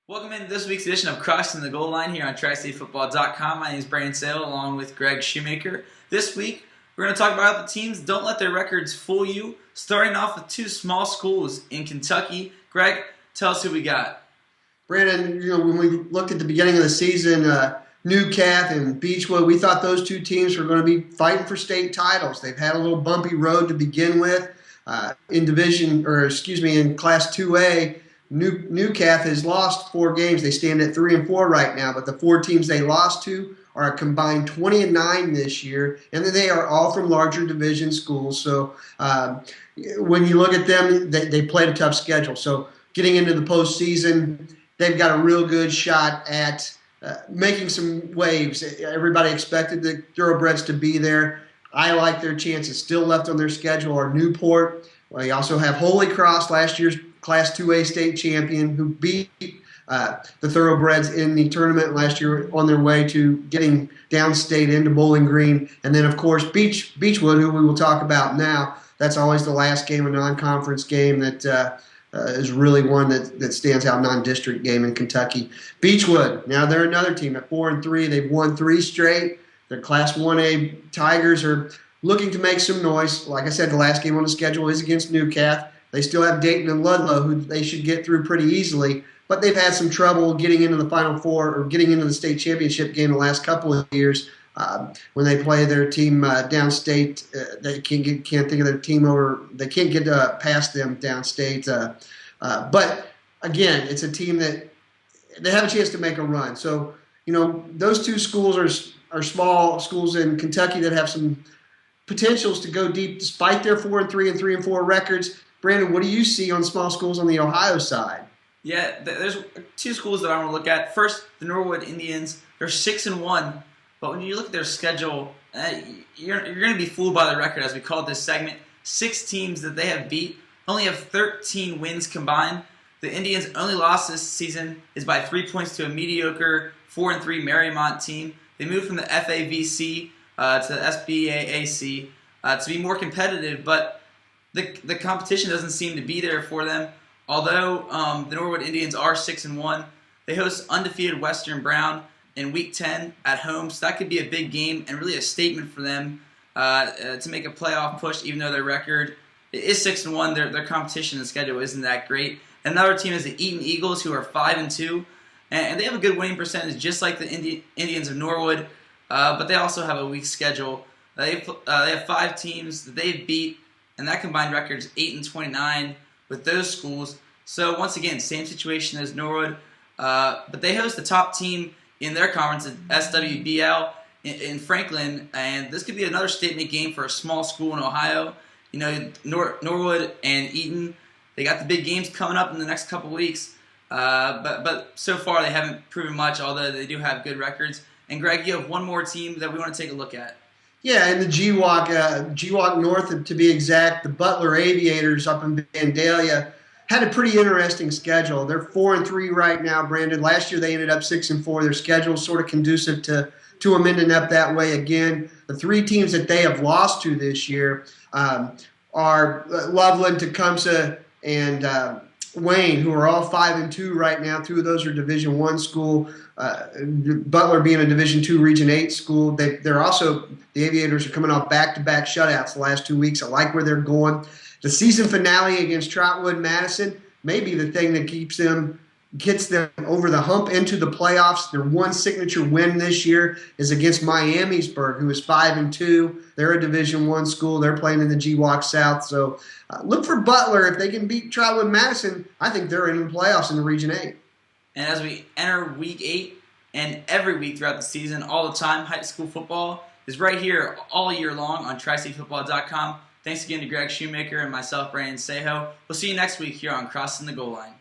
Welcome into this week's edition of Crossing the Goal Line here on tristatefootball.com. My name is Brandon Sale along with Greg Shoemaker. This week, we're going to talk about the teams. Don't let their records fool you. Starting off with two small schools in Kentucky. Greg, tell us who we got. Brandon, when we looked at the beginning of the season, Newcath and Beechwood, we thought those two teams were going to be fighting for state titles. They've had a little bumpy road to begin with. In Class 2A, Newcath has lost 4 games. They stand at 3-4 right now, but the 4 teams they lost to are a combined 20-9 this year, and they are all from larger division schools. So when you look at them, they played a tough schedule. So getting into the postseason, they've got a real good shot at making some waves. Everybody expected the Thoroughbreds to be there. I like their chances. Still left on their schedule are Newport. Well, you also have Holy Cross, last year's Class 2A state champion, who beat the Thoroughbreds in the tournament last year on their way to getting downstate into Bowling Green. And then, of course, Beechwood, who we will talk about now. That's always the last game, a non-conference game that is really one that stands out, non-district game in Kentucky. Beechwood, now they're another team at 4-3. They've won 3 straight. Their Class 1A Tigers are looking to make some noise. Like I said, the last game on the schedule is against Newcath. They still have Dayton and Ludlow, who they should get through pretty easily, but they've had some trouble getting into the Final Four or getting into the state championship game the last couple of years. When they play their team downstate, they can't think of their team over. They can't get past them downstate. But again, it's a team that they have a chance to make a run. So those two schools are small schools in Kentucky that have some potentials to go deep despite their 4-3 and 3-4 records. Brandon, what do you see on small schools on the Ohio side? Yeah, there's 2 schools that I want to look at. First, the Norwood Indians. They're 6-1, but when you look at their schedule, you're going to be fooled by the record, as we call this segment. 6 teams that they have beat only have 13 wins combined. The Indians' only loss this season is by 3 points to a mediocre 4-3 Marymount team. They moved from the FAVC to the SBAAC to be more competitive, but the competition doesn't seem to be there for them. Although the Norwood Indians are 6-1, they host undefeated Western Brown in Week 10 at home, so that could be a big game and really a statement for them to make a playoff push, even though their record is 6-1. Their competition and schedule isn't that great. Another team is the Eaton Eagles, who are 5-2, and they have a good winning percentage, just like the Indians of Norwood, but they also have a weak schedule. They have 5 teams that they've beat, and that combined record is 8-29 with those schools. So once again, same situation as Norwood, but they host the top team in their conference at SWBL in Franklin, and this could be another statement game for a small school in Ohio. Norwood and Eaton, they got the big games coming up in the next couple weeks, but so far they haven't proven much, although they do have good records. And Greg, you have one more team that we want to take a look at. Yeah, in the GWAC North to be exact, the Butler Aviators up in Vandalia had a pretty interesting schedule. They're 4-3 right now, Brandon. Last year they ended up 6-4. Their schedule is sort of conducive to them ending up that way again. The 3 teams that they have lost to this year are Loveland, Tecumseh, and Wayne, who are all 5-2 right now. 2 of those are Division I school. Butler being a Division II Region 8 school. They're also, the Aviators are coming off back-to-back shutouts the last 2 weeks. I like where they're going. The season finale against Trotwood Madison may be the thing that gets them over the hump into the playoffs. Their one signature win this year is against Miamisburg, who is 5-2. They're a Division I school. They're playing in the GWAC South. So look for Butler. If they can beat Trotwood Madison, I think they're in the playoffs in the Region 8. And as we enter Week 8 and every week throughout the season, all the time, high school football is right here all year long on tristatefootball.com. Thanks again to Greg Shoemaker and myself, Brandon Saho. We'll see you next week here on Crossing the Goal Line.